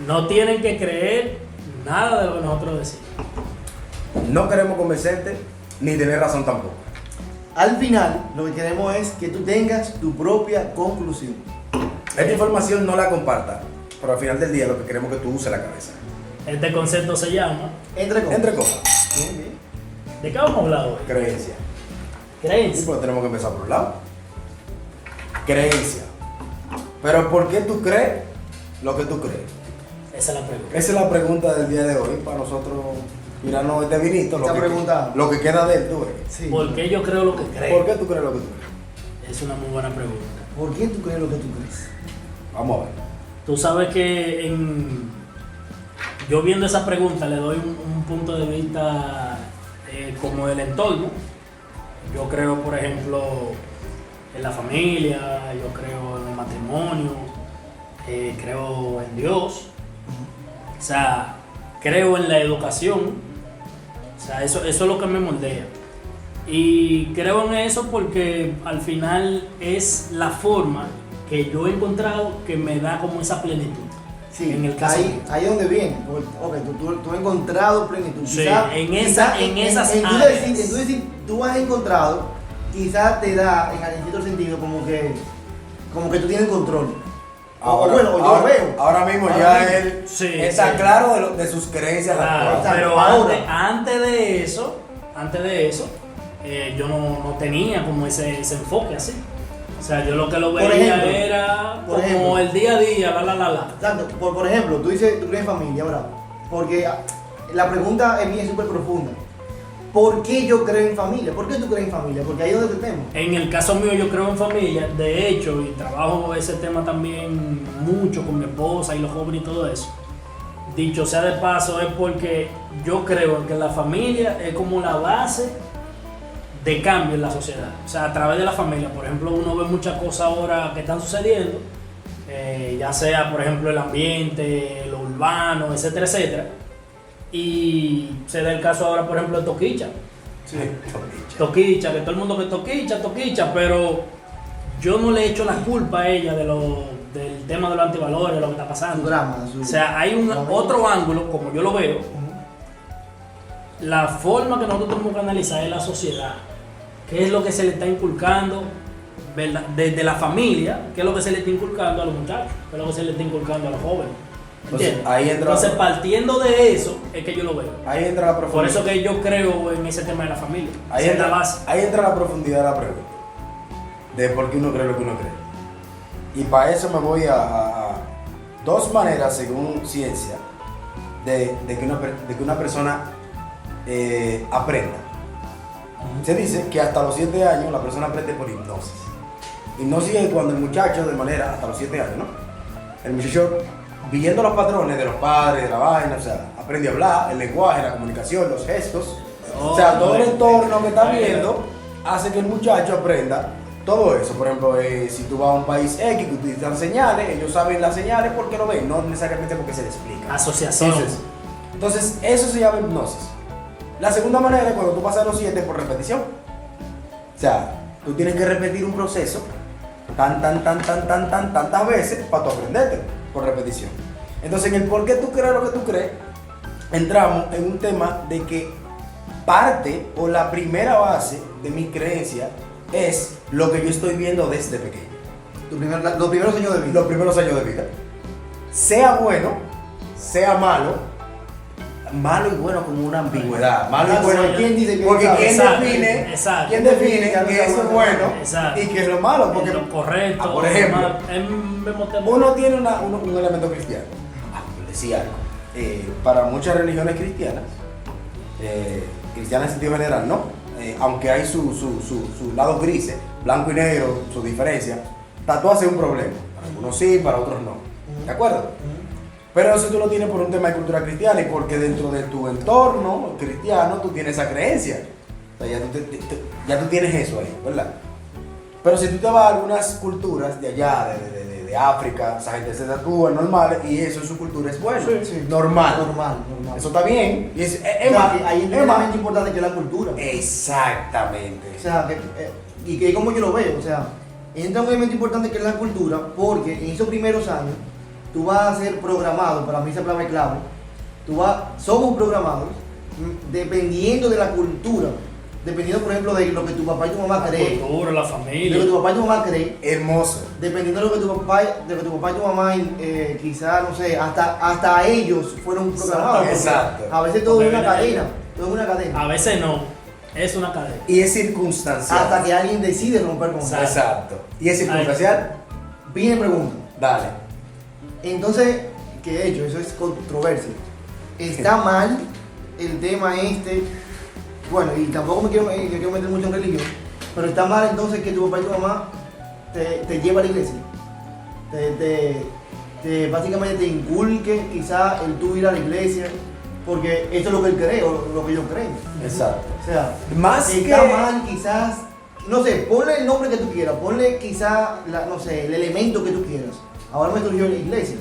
No tienen que creer nada de lo que nosotros decimos. No queremos convencerte ni tener razón tampoco. Al final, lo que queremos es que tú tengas tu propia conclusión. Esta información no la compartas, pero al final del día lo que queremos es que tú uses la cabeza. Este concepto se llama... Entre copas. Entre copas, Bien, bien. ¿De qué vamos a hablar hoy? creencia. Y Creencia. pues tenemos que empezar por un lado. Creencia. Pero ¿por qué tú crees lo que tú crees? Esa es la pregunta. Esa es la pregunta del día de hoy para nosotros mirarnos este vinito. Esta pregunta. Lo que queda de él, tú ves. Sí. ¿Por qué yo creo lo que creo? ¿Por qué tú crees lo que tú crees? Es una muy buena pregunta. ¿Por qué tú crees lo que tú crees? Vamos a ver. Tú sabes que yo viendo esa pregunta le doy un punto de vista como del entorno. Yo creo, por ejemplo, en la familia, yo creo en el matrimonio, creo en Dios, o sea, creo en la educación, o sea, eso es lo que me moldea. Y creo en eso porque al final es la forma que yo he encontrado que me da como esa plenitud. Sí, en el caso ahí es donde viene. Ok, tú has encontrado plenitud. Sí, en esas en tu áreas. decir, tú has encontrado, quizás te da, en cierto sentido, como que tú tienes control. Ahora, Bueno, yo ahora, lo veo. ahora mismo Ahora ya mismo. él Sí, está sí. claro de sus creencias Claro, actuales. pero Ahora. antes de eso, yo no tenía como ese enfoque así. O sea, yo lo que lo Por veía ejemplo, era por como ejemplo. el día a día, la. Exacto. Por ejemplo, tú dices, tú crees en familia, ¿verdad? Porque la pregunta es bien súper profunda. ¿Por qué yo creo en familia? ¿Por qué tú crees en familia? Porque ahí es donde te temo. En el caso mío yo creo en familia, de hecho, y trabajo ese tema también mucho con mi esposa y los jóvenes y todo eso. Dicho sea de paso, es porque yo creo que la familia es como la base de cambio en la sociedad. O sea, a través de la familia, por ejemplo, uno ve muchas cosas ahora que están sucediendo, ya sea, por ejemplo, el ambiente, lo urbano, etcétera, etcétera. Y se da el caso ahora, por ejemplo, de Toquicha. Sí. Toquicha, que todo el mundo que Toquicha, pero yo no le echo la culpa a ella del tema de los antivalores, de lo que está Su pasando. drama. O sea, hay otro ángulo, como yo lo veo. La forma que nosotros tenemos que analizar es la sociedad. ¿Qué es lo que se le está inculcando, ¿verdad? Desde la familia? ¿Qué es lo que se le está inculcando a los muchachos? ¿Qué es lo que se le está inculcando a los jóvenes? Entonces, ¿Entiendes? ahí entra Entonces, partiendo de eso, es que yo lo veo. Ahí entra la Por profundidad. eso que yo creo en ese tema de la familia. Ahí Esa es la entra, base. ahí entra la profundidad de la pregunta. De por qué uno cree lo que uno cree. Y para eso me voy a dos maneras, según ciencia, de que una persona aprenda. Se dice que hasta los 7 años la persona aprende por hipnosis. Hipnosis es cuando el muchacho, de manera, hasta los 7 años, ¿no? El muchacho, viendo los patrones de los padres, de la vaina, o sea, aprende a hablar, el lenguaje, la comunicación, los gestos. O sea, todo el entorno que está viendo hace que el muchacho aprenda todo eso. Por ejemplo, si tú vas a un país X que utilizan señales, ellos saben las señales porque lo ven, no necesariamente porque se les explica. Asociación. Entonces, eso se llama hipnosis. La segunda manera es cuando tú pasas los 7 por repetición. O sea, tú tienes que repetir un proceso tantas veces para tú aprenderte por repetición. Entonces, en el por qué tú crees lo que tú crees, entramos en un tema de que parte o la primera base de mi creencia es lo que yo estoy viendo desde pequeño. Los primeros años de vida. Los primeros años de vida. Sea bueno, sea malo. Malo y bueno como una ambigüedad. Malo y bueno. ¿Quién dice que Porque quién Exacto, define, exacto. quién define que eso es bueno Exacto. y que es lo malo. Porque, lo correcto. por ejemplo, uno uno tiene un elemento cristiano. Decía algo. Para muchas religiones cristianas, cristianas en sentido general, ¿no? Aunque hay su lado grises, blanco y negro, su diferencia, tatuarse es un problema. Para algunos sí, para otros no. ¿De acuerdo? Pero eso tú lo tienes por un tema de cultura cristiana y porque dentro de tu entorno cristiano tú tienes esa creencia. O sea, ya tú tienes eso ahí, ¿verdad? Pero si tú te vas a algunas culturas de allá, de África, esa gente se tatúa normal y eso en su cultura es bueno, Sí. normal. Normal. Eso está bien. Y es O sea, ahí es más importante que la cultura. Exactamente. O sea, y que como yo lo veo, o sea, entra un elemento importante que es la cultura, porque en esos primeros años tú vas a ser programado, para mí esa palabra es clave, somos programados dependiendo de la cultura, dependiendo por ejemplo de lo que tu papá y tu mamá creen, La cultura, la de lo familia. que tu papá y tu mamá creen, Hermoso. dependiendo de lo que tu papá y tu mamá, quizás, no sé, hasta ellos fueron programados. porque Exacto. A veces todo es una Porque viene cadena, todo es una cadena. A veces no, es una cadena. Y es circunstancial. Hasta que alguien decide romper con eso. Exacto. Exacto. Y es circunstancial. Viene pregunta. Dale. Entonces, ¿qué he hecho? Eso es controversia. Está mal el tema este. Bueno, y tampoco me quiero meter mucho en religión, pero está mal entonces que tu papá y tu mamá te lleven a la iglesia. Básicamente te inculque quizá el tú ir a la iglesia, porque eso es lo que él cree o lo que ellos creen. Exacto. O sea, Más está que- mal quizás, no sé, ponle el nombre que tú quieras, ponle quizá, no sé, el elemento que tú quieras. Ahora me surgió la iglesia.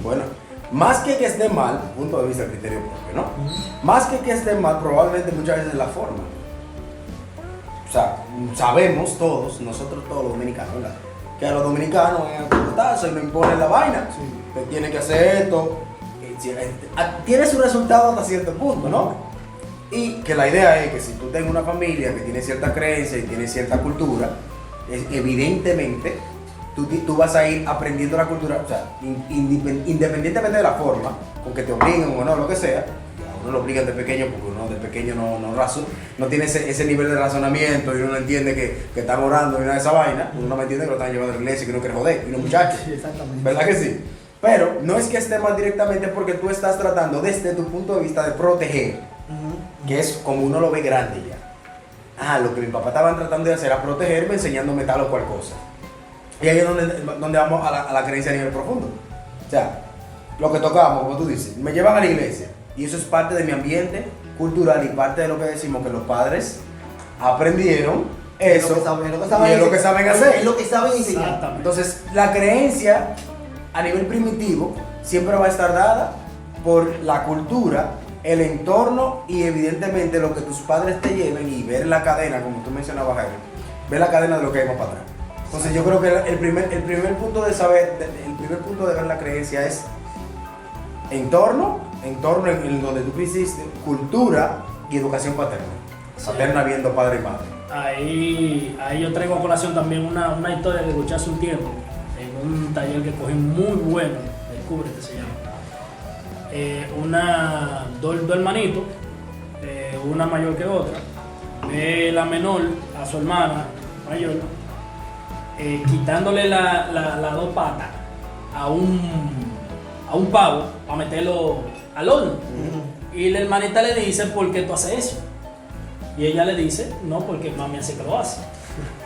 Bueno, más que esté mal, punto de vista, criterio propio, ¿no? Más que esté mal, probablemente muchas veces es la forma. O sea, sabemos todos, nosotros todos los dominicanos, ¿verdad? Que a los dominicanos se nos impone la vaina. Sí. Que tiene que hacer esto. Tiene su resultado hasta cierto punto, ¿no? Y que la idea es que si tú tienes una familia que tiene cierta creencia y tiene cierta cultura, evidentemente tú vas a ir aprendiendo la cultura, o sea, independientemente de la forma, con que te obliguen o no, lo que sea. A uno lo obligan de pequeño porque uno de pequeño no tiene ese nivel de razonamiento y uno no entiende que están orando y una de esa vaina, uno no me entiende que lo están llevando a la iglesia y que no quiere joder, y los muchachos. Sí, exactamente. ¿Verdad que sí? Pero no es que esté mal directamente porque tú estás tratando desde tu punto de vista de proteger, que es como uno lo ve grande ya. Lo que mi papá estaban tratando de hacer era protegerme enseñándome tal o cual cosa. Y ahí es donde vamos a la creencia a nivel profundo. O sea, lo que tocamos, como tú dices, me llevan a la iglesia y eso es parte de mi ambiente cultural y parte de lo que decimos que los padres aprendieron eso y es lo que saben hacer. Es lo que saben enseñar. Exactamente. Entonces, la creencia a nivel primitivo siempre va a estar dada por la cultura, el entorno y evidentemente lo que tus padres te lleven y ver la cadena, como tú mencionabas, Jaime, ver la cadena de lo que hay más para atrás. Entonces, yo creo que el primer punto de saber, el primer punto de ver la creencia es entorno en donde tú creciste, cultura y educación paterna. Paterna viendo padre y madre. Ahí yo traigo a colación también una historia que escuché hace un tiempo en un taller que cogí muy bueno, Descúbrete se llama. Dos hermanitos, una mayor que otra, ve la menor a su hermana mayor, quitándole las dos patas a un pavo para meterlo al horno. Y la hermanita le dice, ¿por qué tú haces eso? Y ella le dice, no, porque mami así que lo hace.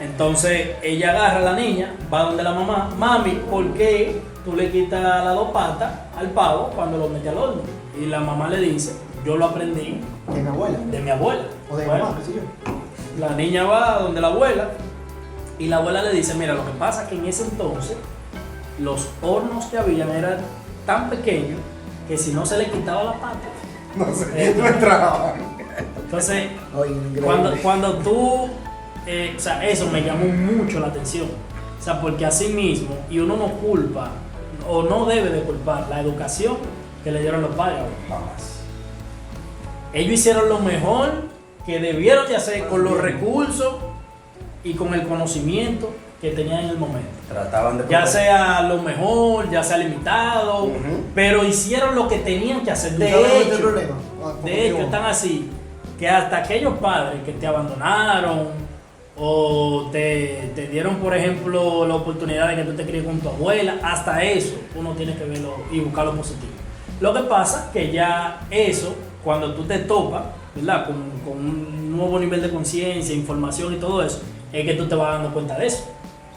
Entonces ella agarra a la niña, va donde la mamá, mami, ¿por qué tú le quitas las dos patas al pavo cuando lo metes al horno? Y la mamá le dice, yo lo aprendí De mi abuela. de mi abuela. O de mi Bueno, mamá, qué sé yo. la niña va donde la abuela y la abuela le dice, mira, lo que pasa es que en ese entonces los hornos que habían eran tan pequeños que si no se le quitaba la pata. No sé, no entraba. Entonces, Oye, increíble. cuando tú, o sea, eso me llamó mucho la atención. O sea, porque así mismo, y uno no culpa, o no debe de culpar la educación que le dieron los padres. Jamás. Ellos hicieron lo mejor que debieron de hacer con los recursos y con el conocimiento que tenían en el momento. Trataban de Ya proteger. sea lo mejor, ya sea limitado, Ujú. pero hicieron lo que tenían que hacer. ¿Tú sabes cuál es el De problema? hecho, están así, que hasta aquellos padres que te abandonaron o te dieron, por ejemplo, la oportunidad de que tú te críes con tu abuela, hasta eso uno tiene que verlo y buscar lo positivo. Lo que pasa que ya eso, cuando tú te topas, ¿verdad? Con un nuevo nivel de conciencia, información y todo eso, es que tú te vas dando cuenta de eso.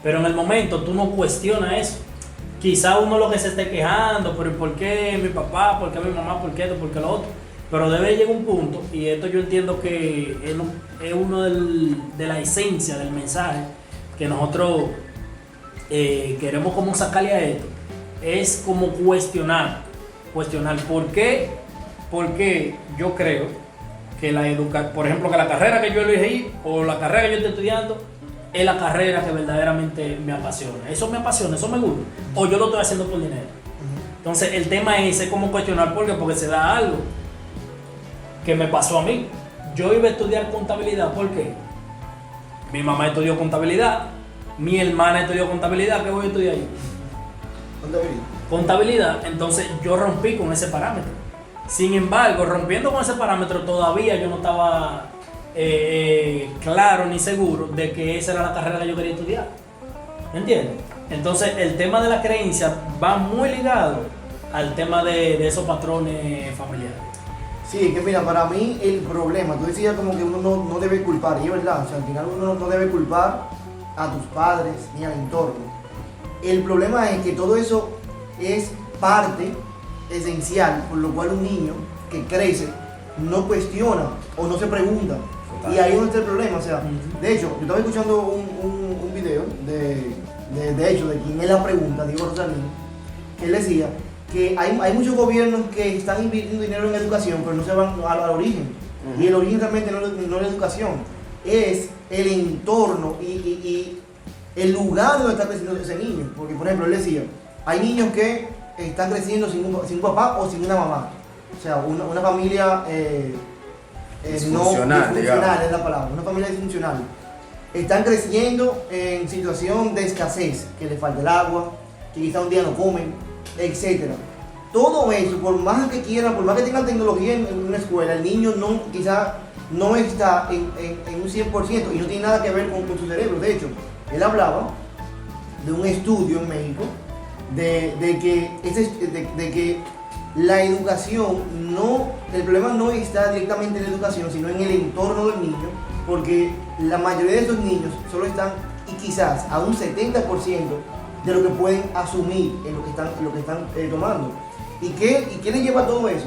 Pero en el momento tú no cuestionas eso. Quizá uno lo que se esté quejando, pero ¿por qué mi papá? ¿Por qué mi mamá? ¿Por qué esto? ¿Por qué lo otro? Pero debe llegar un punto, y esto yo entiendo que es uno de la esencia del mensaje que nosotros queremos como sacarle a esto, es como cuestionar por qué, porque yo creo que por ejemplo, que la carrera que yo elegí o la carrera que yo estoy estudiando es la carrera que verdaderamente me apasiona. Eso me apasiona, eso me gusta. O yo lo estoy haciendo por dinero. Entonces el tema es cómo cuestionar por qué, porque se da algo que me pasó a mí. Yo iba a estudiar contabilidad, ¿por qué? Mi mamá estudió contabilidad, mi hermana estudió contabilidad, ¿qué voy a estudiar yo? Contabilidad. Contabilidad, entonces yo rompí con ese parámetro. Sin embargo, rompiendo con ese parámetro, todavía yo no estaba claro ni seguro de que esa era la carrera que yo quería estudiar. ¿Me entiendes? Entonces, el tema de la creencia va muy ligado al tema de esos patrones familiares. Sí, que mira, para mí el problema, tú decías como que uno no debe culpar, y es verdad, o sea, al final uno no debe culpar a tus padres ni al entorno. El problema es que todo eso es parte esencial, por lo cual un niño que crece no cuestiona o no se pregunta. Total. Y ahí es donde está el problema, o sea, de hecho, yo estaba escuchando un video de hecho, de quien es la pregunta, Diego Rosalino, que él decía que hay muchos gobiernos que están invirtiendo dinero en educación, pero no se van al origen. Y el origen realmente no es la educación, es el entorno y el lugar donde está creciendo ese niño. Porque, por ejemplo, él decía, hay niños que están creciendo sin un papá o sin una mamá. O sea, una familia Disfuncional, disfuncional es la palabra, una familia disfuncional. Están creciendo en situación de escasez, que les falta el agua, que quizá un día no comen, etc. Todo eso, por más que quieran, por más que tengan tecnología en una escuela, el niño quizá no está en un 100% y no tiene nada que ver con su cerebro. De hecho, él hablaba de un estudio en México de que la educación el problema no está directamente en la educación, sino en el entorno del niño, porque la mayoría de esos niños solo están, y quizás a un 70% de lo que pueden asumir en lo que están tomando. ¿Y qué les lleva a todo eso?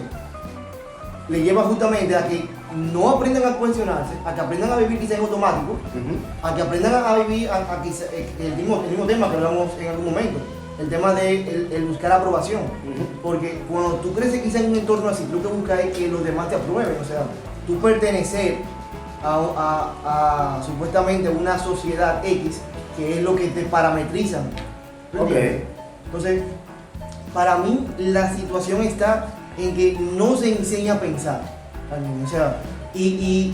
Le lleva justamente a que no aprendan a cuestionarse, a que aprendan a vivir quizás en automático, a que aprendan a vivir el mismo tema que hablamos en algún momento, el tema de el buscar aprobación. Porque cuando tú creces quizás en un entorno así, tú lo que buscas es que los demás te aprueben, o sea, tú pertenecer a supuestamente una sociedad X, que es lo que te parametrizan. Okay. Entonces, para mí la situación está en que no se enseña a pensar al niño, o sea, y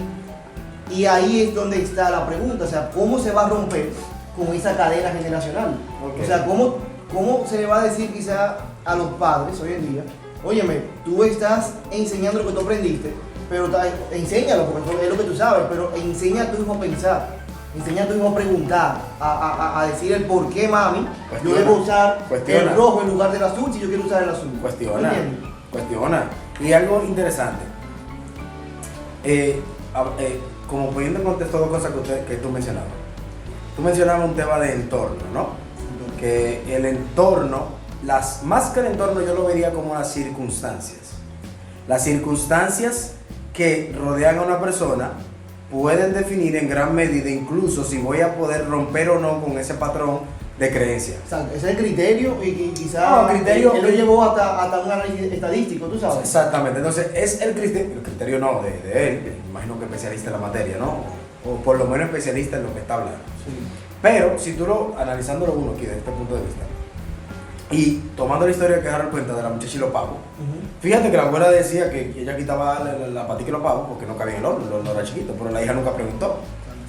ahí es donde está la pregunta, o sea, ¿cómo se va a romper con esa cadena generacional? Okay. O sea, ¿cómo se le va a decir quizá a los padres hoy en día, óyeme, tú estás enseñando lo que tú aprendiste, pero enséñalo, porque es lo que tú sabes, pero enseña a tu hijo a pensar, enseña a tu hijo a preguntar, a decir el por qué, mami, yo debo usar el rojo en lugar del azul si yo quiero usar el azul. Cuestiona. Y algo interesante, como poniendo en contexto dos cosas que tú mencionabas. Tú mencionabas un tema de entorno, ¿no? Que el entorno, más que el entorno yo lo vería como las circunstancias. Las circunstancias que rodean a una persona pueden definir en gran medida incluso si voy a poder romper o no con ese patrón de creencia. Exacto, ese es el criterio y quizás él lo llevó hasta un análisis estadístico, tú sabes. Exactamente, entonces es el criterio no de él, que imagino que especialista en la materia, ¿no? O por lo menos especialista en lo que está hablando. Sí. Pero si tú analizándolo uno aquí desde este punto de vista y tomando la historia que Harold cuenta de la muchacha y los pavos, fíjate que la abuela decía que ella quitaba la patica y los pavos porque no cabía en el horno, el horno era chiquito, pero la hija nunca preguntó.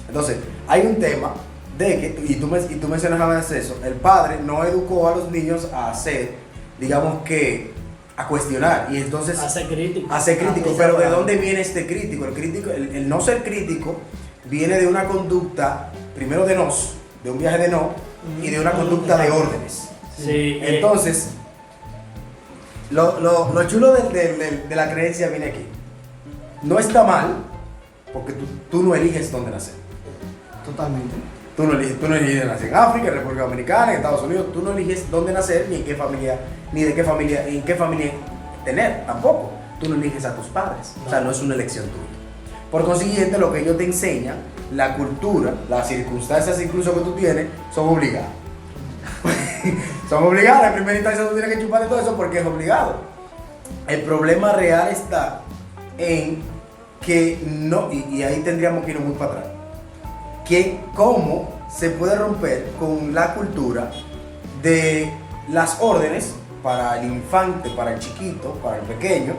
Entonces, hay un tema de que, y tú mencionabas eso, el padre no educó a los niños a hacer, digamos que, a cuestionar, y entonces... A ser crítico. Pero ¿de dónde viene este crítico? El no ser crítico viene de una conducta, primero de un viaje de no, y de una conducta de órdenes. Sí, entonces, lo chulo de la creencia viene aquí. No está mal, porque tú no eliges dónde nacer. Totalmente. Tú no eliges nacer en África, en República Dominicana, en Estados Unidos. Tú no eliges dónde nacer, ni en qué familia, en qué familia tener, tampoco. Tú no eliges a tus padres. O sea, no es una elección tuya. Por consiguiente, lo que ellos te enseñan, la cultura, las circunstancias incluso que tú tienes, son obligadas. Son obligadas. En primera instancia tú tienes que chupar de todo eso porque es obligado. El problema real está en que no, y ahí tendríamos que ir muy para atrás, que cómo se puede romper con la cultura de las órdenes para el infante, para el chiquito, para el pequeño,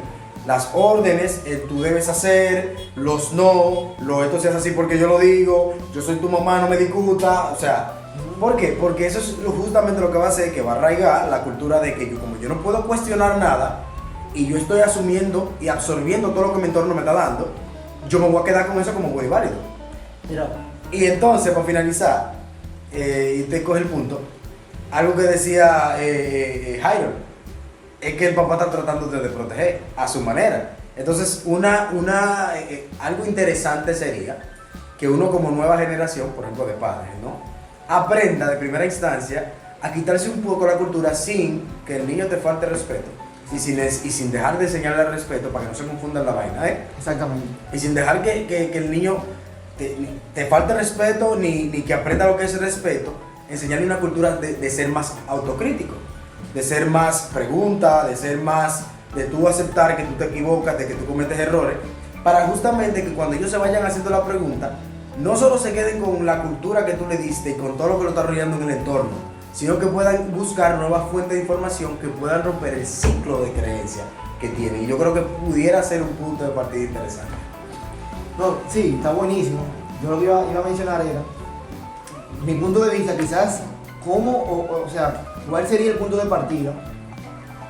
las órdenes, tú debes hacer, los no, esto se hace así porque yo lo digo, yo soy tu mamá, no me discuta, o sea, ¿por qué? Porque eso es justamente lo que va a hacer, que va a arraigar la cultura de que como yo no puedo cuestionar nada y yo estoy asumiendo y absorbiendo todo lo que mi entorno me está dando, yo me voy a quedar con eso como muy válido. Mira, Y entonces, para finalizar, y te coge el punto, algo que decía Jairo, es que el papá está tratando de proteger a su manera. Entonces, algo interesante sería que uno como nueva generación, por ejemplo de padres, ¿no?, aprenda de primera instancia a quitarse un poco la cultura sin que el niño te falte respeto y sin dejar de enseñarle el respeto para que no se confunda la vaina, exactamente. y sin dejar que el niño te falte respeto ni que aprenda lo que es respeto, enseñarle una cultura de ser más autocrítico, de ser más pregunta, de ser más, de tú aceptar que tú te equivocas, de que tú cometes errores, para justamente que cuando ellos se vayan haciendo la pregunta, no solo se queden con la cultura que tú le diste y con todo lo que lo está rodeando en el entorno, sino que puedan buscar nuevas fuentes de información que puedan romper el ciclo de creencia que tienen. Y yo creo que pudiera ser un punto de partida interesante. No, sí, está buenísimo. Yo lo que iba a mencionar era, mi punto de vista, quizás, o sea, cuál sería el punto de partida,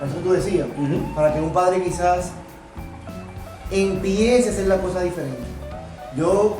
eso que tú decías, para que un padre quizás empiece a hacer la cosa diferente. Yo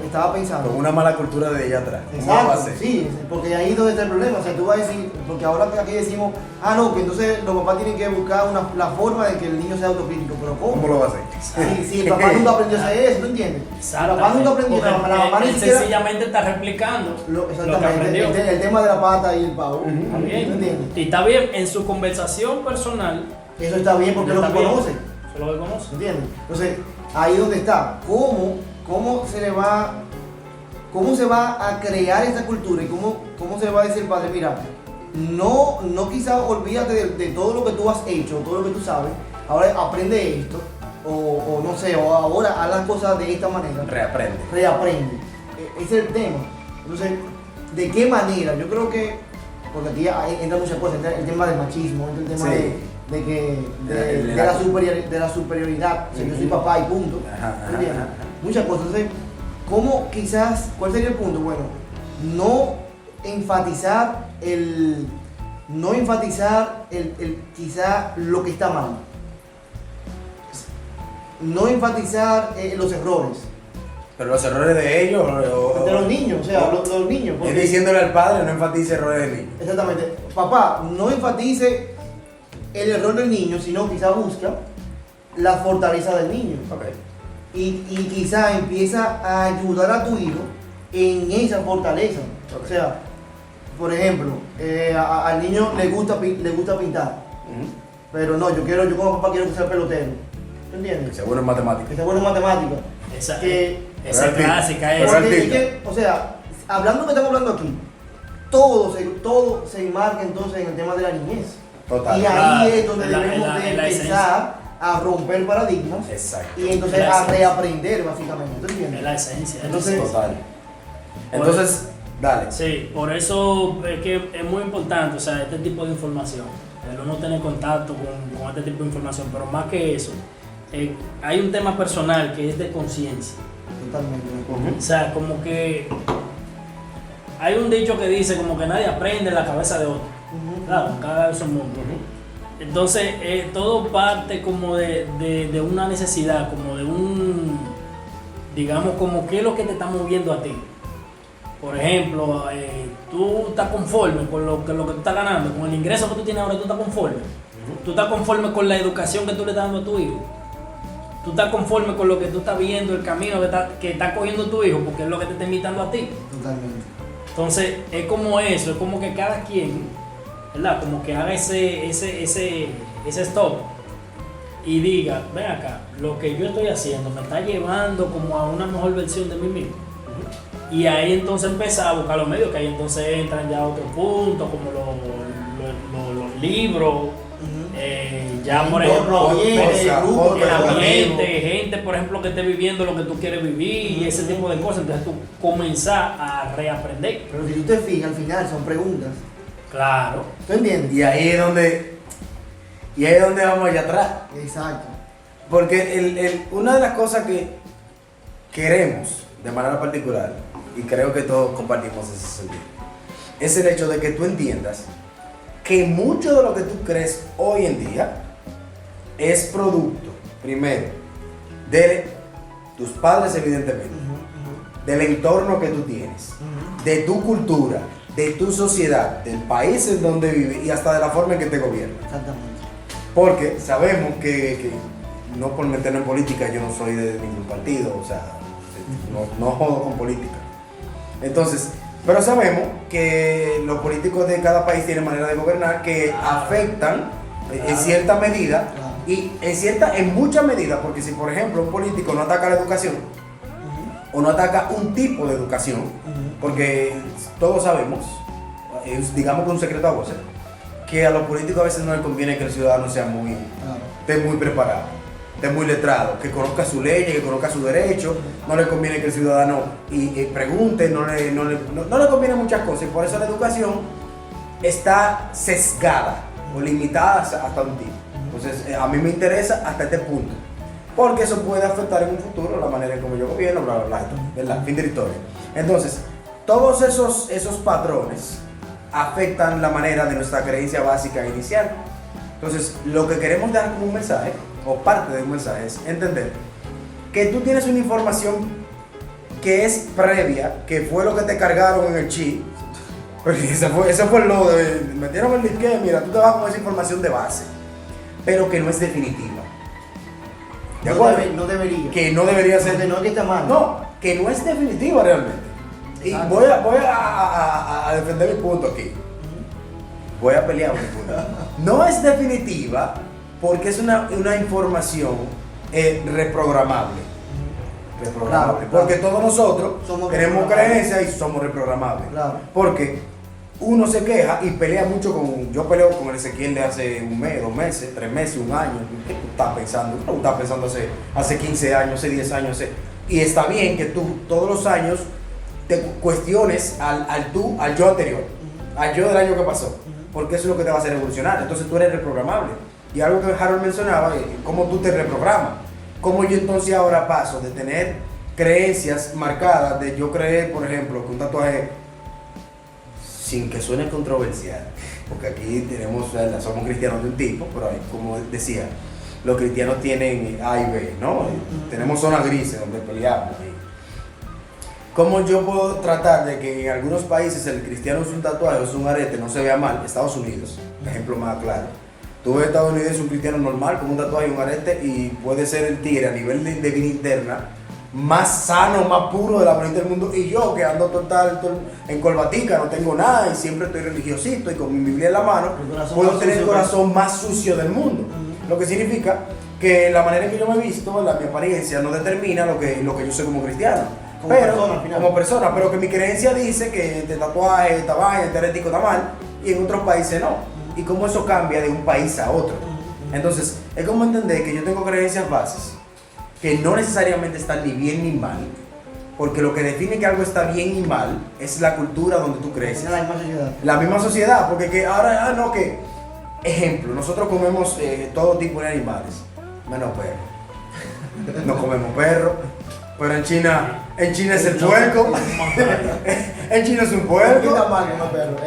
estaba pensando. Con una mala cultura de ella atrás. ¿Cómo lo va a Exacto, hacer? sí, porque ahí es donde está el problema. O sea, tú vas a decir, porque ahora aquí decimos, no, que entonces los papás tienen que buscar la forma de que el niño sea autocrítico. Pero ¿cómo? ¿Cómo lo va a hacer? Si el papá nunca aprendió a hacer eso, ¿tú entiendes? El papá nunca aprendió, la mamá ni Él siquiera. sencillamente está replicando lo que Exactamente, aprendió. el tema de la pata y el pavo. Está ¿Tú bien. entiendes? Y está bien, en su conversación personal, Eso está bien porque es lo que está bien. conoce. Eso es lo que conoce. ¿Entiendes? Entonces, ahí es donde está. ¿Cómo se va a crear esa cultura y cómo se va a decir el padre, mira, no quizás olvídate de todo lo que tú has hecho, todo lo que tú sabes, ahora aprende esto, o no sé, o ahora haz las cosas de esta manera. Reaprende. Ese es el tema. Entonces, ¿de qué manera? Yo creo que, porque aquí entra muchas cosas, entra el tema del machismo, entra el tema Sí. de la superioridad, o sea, yo soy papá y punto. ¿Entiendes? Muchas cosas. Entonces, ¿cuál sería el punto? Bueno, no enfatizar quizá lo que está mal. No enfatizar los errores. Pero los errores de ellos De los niños, o sea, los niños. Es diciéndole al padre, no enfatice errores del niño. Exactamente. Papá, no enfatice el error del niño, sino quizá busca la fortaleza del niño. Okay. Y quizá empieza a ayudar a tu hijo en esa fortaleza. O sea, por ejemplo, al niño le gusta pintar, pero no, yo como papá quiero que sea pelotero. ¿Tú entiendes? Que sea bueno en matemáticas. Que sea bueno en matemáticas. Esa Que- es clásica, Pero esa. Porque es que, o sea, hablando lo que estamos hablando aquí, todo se enmarca entonces en el tema de la niñez. Total. Y ahí Claro, es donde en la- debemos en la- de en la empezar a romper paradigmas Exacto. y entonces En la a esencia. reaprender básicamente. ¿Tú Es entiendes? la esencia. Entonces, Total. Entonces, dale. Sí, por eso es que es muy importante, o sea, este tipo de información, el uno tener contacto con este tipo de información, pero más que eso, hay un tema personal que es de conciencia. Totalmente. O sea, como que hay un dicho que dice como que nadie aprende en la cabeza de otro. Claro, cada vez es un mundo. Entonces, todo parte como de una necesidad, como de digamos, como qué es lo que te está moviendo a ti. Por ejemplo, tú estás conforme con lo que tú estás ganando, con el ingreso que tú tienes ahora, tú estás conforme. Tú estás conforme con la educación que tú le estás dando a tu hijo. Tú estás conforme con lo que tú estás viendo, el camino que está cogiendo tu hijo, porque es lo que te está invitando a ti. Totalmente. Entonces, es como eso, es como que cada quien, ¿verdad? Como que haga ese stop y diga, ven acá, lo que yo estoy haciendo me está llevando como a una mejor versión de mí mismo. Y ahí entonces empezar a buscar los medios, que ahí entonces entran ya otros puntos, como los libros, ya por ejemplo, el ambiente, gente por ejemplo que esté viviendo lo que tú quieres vivir y ese tipo de cosas, entonces tú comenzar a reaprender. Pero si tú te fijas, al final son preguntas. Claro. ¿Tú entiendes? Y ahí es donde vamos allá atrás. Exacto. Porque una de las cosas que queremos de manera particular, y creo que todos compartimos ese sentido, es el hecho de que tú entiendas que mucho de lo que tú crees hoy en día es producto, primero, de tus padres evidentemente, del entorno que tú tienes, de tu cultura, de tu sociedad, del país en donde vives y hasta de la forma en que te gobierna. Exactamente. Porque sabemos que no por meternos en política, yo no soy de ningún partido, o sea, no jodo con política. Entonces, pero sabemos que los políticos de cada país tienen manera de gobernar que afectan en cierta medida y en mucha medida, porque si por ejemplo un político no ataca la educación o no ataca un tipo de educación, porque todos sabemos, digamos que un secreto a voces, que a los políticos a veces no les conviene que el ciudadano sea esté muy preparado, esté muy letrado, que conozca su ley, que conozca su derecho, no le conviene que el ciudadano pregunte, no le conviene muchas cosas, y por eso la educación está sesgada o limitada hasta un tipo. Entonces a mí me interesa hasta este punto, porque eso puede afectar en un futuro la manera en cómo yo gobierno, bla, bla, bla, ¿verdad? Fin de la historia. Entonces, todos esos patrones afectan la manera de nuestra creencia básica inicial. Entonces, lo que queremos dar como un mensaje, o parte de un mensaje, es entender que tú tienes una información que es previa, que fue lo que te cargaron en el chip. Ese fue lo de, metieron el disque, mira, tú te vas con esa información de base, pero que no es definitiva. ¿De acuerdo? No debería. Que no debería ser. Porque no es que está mal. No, que no es definitiva realmente. Y voy a defender mi punto aquí. Voy a pelear mi punto. No es definitiva porque es una información reprogramable. Reprogramable. Claro, porque todos nosotros somos tenemos creencias y somos reprogramables. Claro. Porque uno se queja y pelea mucho yo peleo con el Ezequiel de hace un mes, 2 meses, 3 meses, un año. ¿Qué tú estás pensando? Tú estás pensando hace 15 años, hace 10 años. Y está bien que tú todos los años te cuestiones al yo anterior, al yo del año que pasó, porque eso es lo que te va a hacer evolucionar. Entonces tú eres reprogramable. Y algo que Harold mencionaba, cómo tú te reprogramas. Cómo yo entonces ahora paso de tener creencias marcadas, de yo creer, por ejemplo, que un tatuaje, sin que suene controversial, porque aquí somos cristianos de un tipo, pero como decía, los cristianos tienen A y B, ¿no? Tenemos zonas grises donde peleamos. ¿Cómo yo puedo tratar de que en algunos países el cristiano es un tatuaje o es un arete, no se vea mal? Estados Unidos, ejemplo más claro. Tú ves estadounidense un cristiano normal con un tatuaje y un arete y puede ser el tigre a nivel de vida interna más sano, más puro de la bonita del mundo, y yo que ando total en corbatica, no tengo nada y siempre estoy religiosito y con mi Biblia en la mano, puedo tener el corazón más sucio del mundo. Lo que significa que la manera en que yo me he visto, mi apariencia no determina lo que yo soy como cristiano. Como persona, pero que mi creencia dice que este tatuaje, esta vaina, este herético está mal, y en otros países no. Y cómo eso cambia de un país a otro. Entonces, es como entender que yo tengo creencias bases que no necesariamente están ni bien ni mal, porque lo que define que algo está bien y mal es la cultura donde tú creces. Es la misma sociedad. La misma sociedad, porque ejemplo, nosotros comemos todo tipo de animales, menos perros. No comemos perro, pero en China es el puerco. En China es un puerco.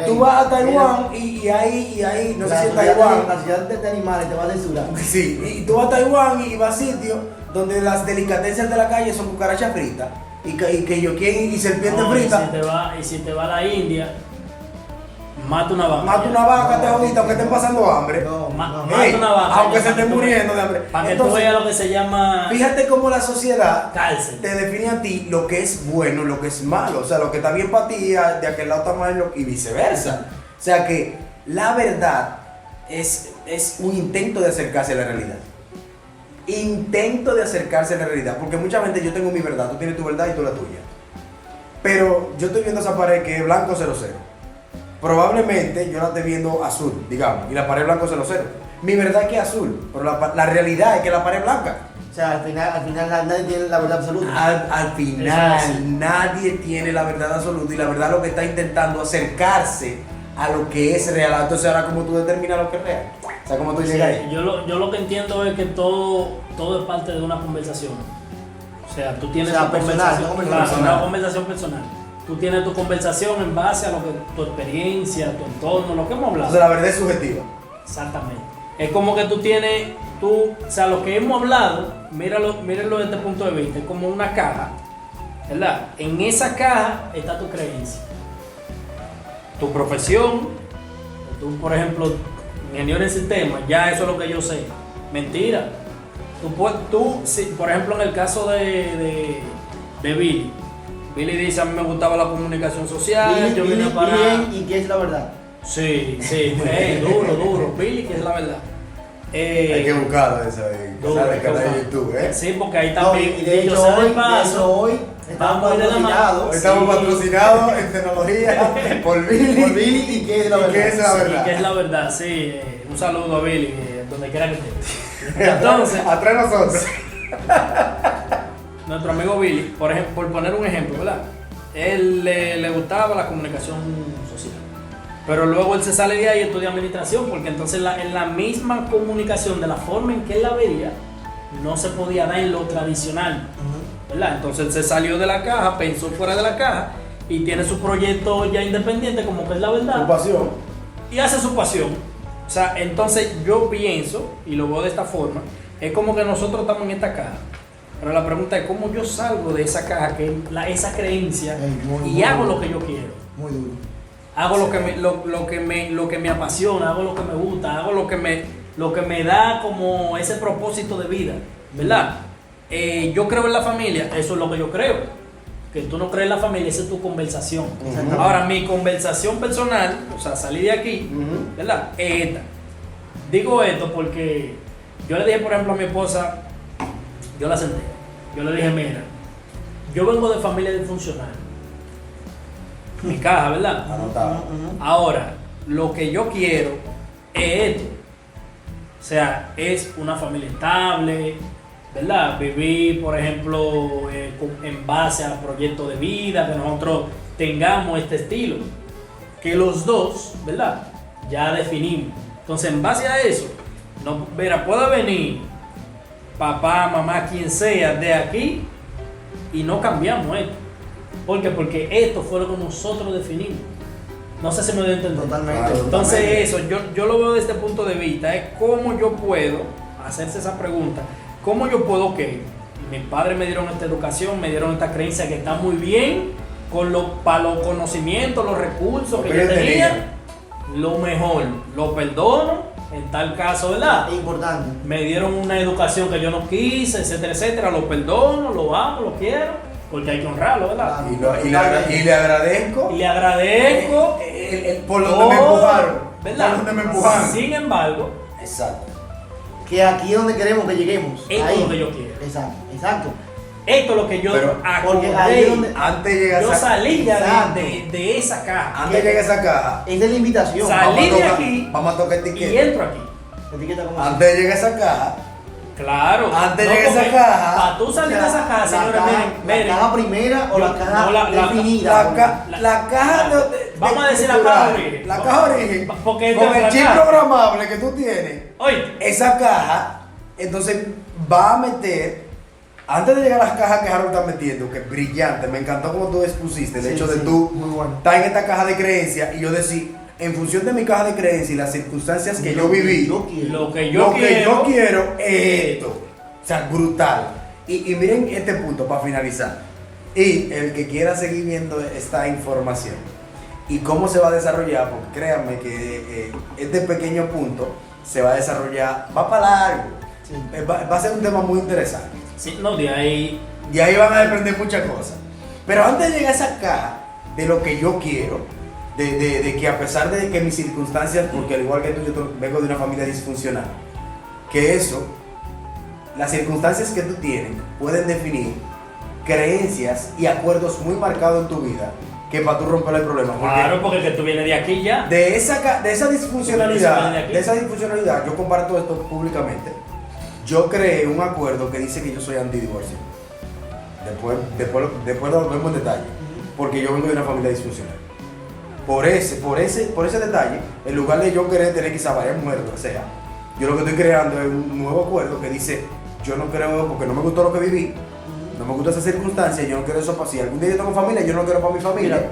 Tú vas a Taiwán y ahí, no sé si en Taiwán. La ciudad de animales te va a censurar. Sí, y tú vas a Taiwán y vas a sitios donde las delicatessen de la calle son cucarachas fritas y serpiente frita. Y si te va a la India, mata una vaca. Mata una vaca, te jodiste, aunque estén pasando hambre. Mata una vaca. Aunque se estén muriendo de hambre. Para que tú veas lo que se llama. Fíjate cómo la sociedad cárcel te define a ti lo que es bueno, lo que es malo. O sea, lo que está bien para ti, de aquel lado está mal y viceversa. O sea que la verdad es un intento de acercarse a la realidad. Intento de acercarse a la realidad. Porque mucha gente, yo tengo mi verdad, tú tienes tu verdad y tú la tuya. Pero yo estoy viendo esa pared que es blanco 00. Probablemente yo la esté viendo azul, digamos, y la pared blanco 00. Mi verdad es que es azul, pero la realidad es que la pared es blanca. O sea, al final nadie tiene la verdad absoluta. Al final nadie tiene la verdad absoluta, y la verdad lo que está intentando acercarse a lo que es real. Entonces ahora cómo tú determinas lo que es real. O sea, cómo tú Sí, llegas ahí. yo lo que entiendo es que todo es parte de una conversación. O sea, tú tienes O sea, tu personal, conversación, una conversación claro, personal. una conversación personal. Tú tienes tu conversación en base a lo que tu experiencia, tu entorno, lo que hemos hablado. Entonces la verdad es subjetiva. Exactamente. Es como que o sea, lo que hemos hablado, mírenlo desde este punto de vista, es como una caja, ¿verdad? En esa caja está tu creencia, tu profesión. Tú, por ejemplo, ingeniero en sistemas, ya eso es lo que yo sé. Mentira. Sí, por ejemplo, en el caso de Billy dice, a mí me gustaba la comunicación social, yo vine para... Bien, ¿y qué es la verdad? Sí, duro, Billy, que es la verdad. Hay que buscarlo eso en Duro, el hay que canal de buscarlo. YouTube, ¿eh? Sí, porque ahí No, también, y de dicho hecho sea de hoy, paso, estamos vamos de la mano. patrocinados Hoy estamos Sí. patrocinados en tecnología por Billy. por Billy y qué es la ¿Y verdad. qué es la Sí, verdad? que es la verdad, sí. Un saludo a Billy, donde quiera que esté. Entonces, Atrás nosotros. nuestro amigo Billy, por ejemplo, por poner un ejemplo, ¿verdad? Él le gustaba la comunicación social. Pero luego él se sale de ahí y estudia administración, porque entonces en la misma comunicación, de la forma en que él la veía, no se podía dar en lo tradicional, ¿verdad? Entonces él se salió de la caja, pensó fuera de la caja y tiene su proyecto ya independiente, como que es la verdad, Tu pasión. y hace su pasión. O sea, entonces yo pienso, y lo veo de esta forma, es como que nosotros estamos en esta caja. Pero la pregunta es cómo yo salgo de esa caja, esa creencia, y muy hago duro. lo que yo quiero. Muy duro. Hago lo que me apasiona, hago lo que me gusta, hago lo que me da como ese propósito de vida, ¿verdad? Yo creo en la familia, eso es lo que yo creo. Que tú no crees en la familia, esa es tu conversación. Exactamente. Ahora, mi conversación personal, o sea, salí de aquí, ¿verdad? Es esta. Digo esto porque yo le dije, por ejemplo, a mi esposa, yo la senté, yo le dije, mira, yo vengo de familia disfuncional. Mi caja, ¿verdad? Anotado. Ahora, lo que yo quiero es esto. O sea, es una familia estable, ¿verdad? Vivir, por ejemplo, en base a proyectos de vida, que nosotros tengamos este estilo. Que los dos, ¿verdad? Ya definimos. Entonces, en base a eso, no, mira, puede venir papá, mamá, quien sea de aquí y no cambiamos esto. ¿Por qué? Porque esto fue lo que nosotros definimos. No sé si me doy a entender. Totalmente. Claro. Entonces Totalmente. eso, yo lo veo desde este punto de vista, es cómo yo puedo hacerse esa pregunta, cómo yo puedo que mis padres me dieron esta educación, me dieron esta creencia que está muy bien, para los conocimientos, los recursos que yo tenía, lo mejor, lo perdono, en tal caso, ¿verdad? Es importante. Me dieron una educación que yo no quise, etcétera, etcétera, lo perdono, lo amo, lo quiero, porque hay que honrarlo, ¿verdad? Y le agradezco Y le agradezco por donde me empujaron. ¿verdad? Por donde me empujaron. Sin embargo, Exacto. Que aquí es donde queremos que lleguemos. esto ahí. es lo que yo quiero. Exacto. Esto es lo que yo Pero, porque acordé. ahí es donde- Antes de llegar Yo a esa, salí ya Exacto. de esa caja antes de llegar a esa caja, Esa es la invitación. Salí vamos a de tocar- aquí vamos a tocar y etiqueta. entro aquí. Etiqueta como Antes de llegar a esa caja, Claro. Antes de esa caja- Para tú salir de esa caja, señores, miren. ¿La caja primera o Yo- la caja no, la- definida? la caja Vamos a decir la cultural, caja origen. La caja origen. Porque con esta es el la chip caja. programable que tú tienes, Oye, esa caja, entonces va a meter, antes de llegar a las cajas que Harold está metiendo, que es brillante, me encantó como tú expusiste, el Sí, hecho de sí, tú muy bueno. estar en esta caja de creencias y yo decir, en función de mi caja de creencias y las circunstancias que yo viví, Yo quiero. lo que yo lo que quiero. yo quiero es esto. O sea, brutal. Y miren este punto para finalizar. Y el que quiera seguir viendo esta información y cómo se va a desarrollar, porque créanme que este pequeño punto se va a desarrollar, va para largo. Sí. Va a ser un tema muy interesante. Sí, no, de ahí. Y ahí van a aprender muchas cosas. Pero antes de llegar a esa caja de lo que yo quiero, de que a pesar de que mis circunstancias, porque al igual que tú, yo vengo de una familia disfuncional, que eso, las circunstancias que tú tienes pueden definir creencias y acuerdos muy marcados en tu vida que para tú romper el problema. Porque Claro, porque que tú vienes de aquí ya. de esa disfuncionalidad, de aquí. yo comparto esto públicamente. Yo creé un acuerdo que dice que yo soy antidivorcio. Después lo vemos en detalle. Porque yo vengo de una familia disfuncional. por ese detalle, en lugar de yo querer tener quizá varias mujeres, o sea, yo lo que estoy creando es un nuevo acuerdo que dice, yo no creo, porque no me gustó lo que viví, no me gusta esa circunstancia, yo no quiero eso para si algún día yo tengo familia, yo no quiero para mi familia. Mira,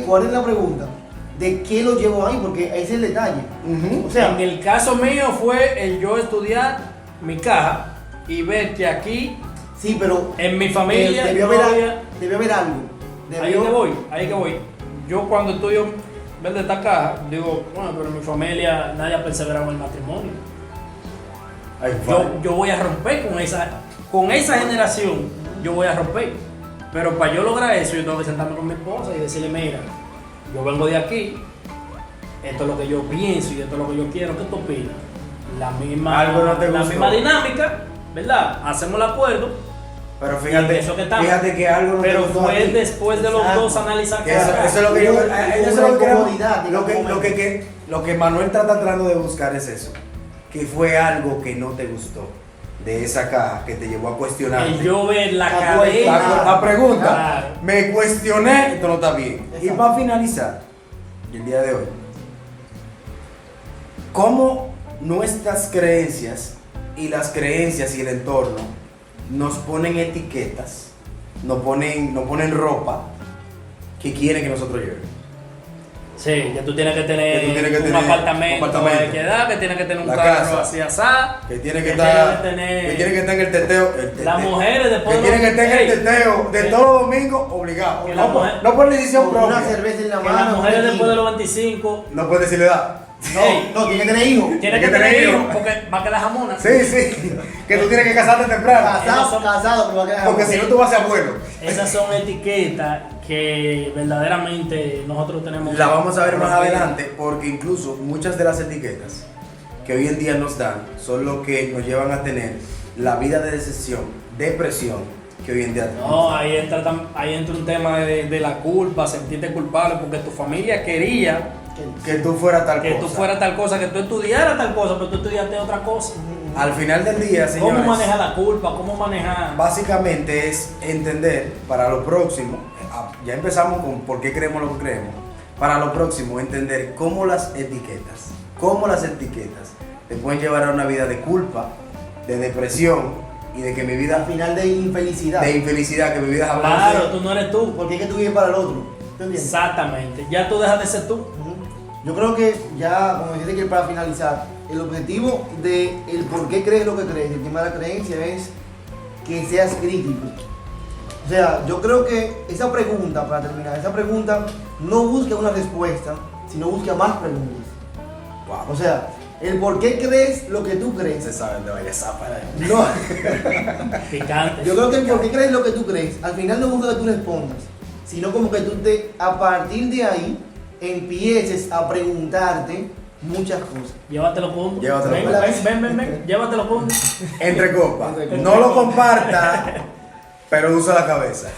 guarden la pregunta de qué lo llevó ahí, porque ese es el detalle. Ujú. O sea, en el caso mío fue el yo estudiar mi caja y ver que aquí, sí, pero en mi familia, debió no haber, había- debió haber algo. ahí que voy. Yo cuando estudio ver de esta caja, digo, bueno, pero en mi familia nadie ha perseverado en el matrimonio. Ay, vale. Yo voy a romper con esa generación, yo voy a romper. Pero para yo lograr eso, yo tengo que sentarme con mi esposa y decirle, mira, yo vengo de aquí, esto es lo que yo pienso y esto es lo que yo quiero, ¿qué tú opinas? Algo no te la gustó. misma dinámica, ¿verdad? Hacemos el acuerdo, Pero y en eso que estamos. fíjate que algo no te pero gustó a fue ti. después de los Exacto. dos analizar Que cada eso caso. es lo que yo, Hubo eso es una lo que incomodidad, lo que Manuel está tratando de buscar es eso, que fue algo que no te gustó de esa caja que te llevó a cuestionar. El yo ver la La cadena. La pregunta, Claro. me cuestioné, esto no está bien. Y Exacto. para finalizar, el día de hoy, ¿cómo nuestras creencias y las creencias y el entorno nos ponen etiquetas, nos ponen ropa que quieren que nosotros llevemos? Sí, que tú tienes que tener, Que tú tienes que un tener apartamento, un apartamento. de edad, que tienes que tener un La carro casa. así asá, Que tiene que que estar, tiene que tener- que tiene que estar en el teteo, las mujeres después que de tiene que los- estar en el Ey, teteo de que- todos los domingos obligado, que no, la por, mujer- no por decisión Con una propia, cerveza en la que mano. las mujeres un después de tequila. los 25 no puede decirle edad. No, tiene que tener hijos. tienen que tener hijos porque va a quedar jamona. Sí, sí, que tú tienes que casarte temprano, Esas Casado, son- pero va a quedar. porque si no tú vas a ser abuelo. Esas son etiquetas que verdaderamente nosotros tenemos. La vamos a ver más que- adelante porque incluso muchas de las etiquetas que hoy en día nos dan son lo que nos llevan a tener la vida de decepción, depresión que hoy en día tenemos. No, ahí entra un tema de la culpa, sentirte culpable porque tu familia quería Que tú fueras tal que cosa. tú fueras tal cosa, que tú estudiaras tal cosa, pero tú estudiaste otra cosa. Al final del día, señores, ¿Cómo manejar la culpa? ¿Cómo manejar? básicamente es entender para lo próximo, ya empezamos con por qué creemos lo que creemos, para lo próximo entender cómo las etiquetas te pueden llevar a una vida de culpa, de depresión y de que mi Al vida, final de infelicidad. de infelicidad, que mi vida es hablar. Claro, tú no eres tú. Porque es que tú vives para el otro. ¿Te entiendes? Exactamente. Ya tú dejas de ser tú. Ujú. Yo creo que ya, como dijiste que para finalizar, el objetivo de el por qué crees lo que crees, el tema de la creencia es que seas crítico. O sea, yo creo que esa pregunta, para terminar, esa pregunta no busca una respuesta, sino busca más preguntas. Wow. O sea, el por qué crees lo que tú Se crees. saben de varias zapas. No, Picante. yo creo que el por qué crees lo que tú crees, al final no busca que tú respondas, sino como que tú a partir de ahí empieces a preguntarte muchas cosas. Llévatelo punto. Llévatelo Ven, punto. ven. Llévatelo punto. Entre copas. Entre copas. No lo comparta, pero usa la cabeza.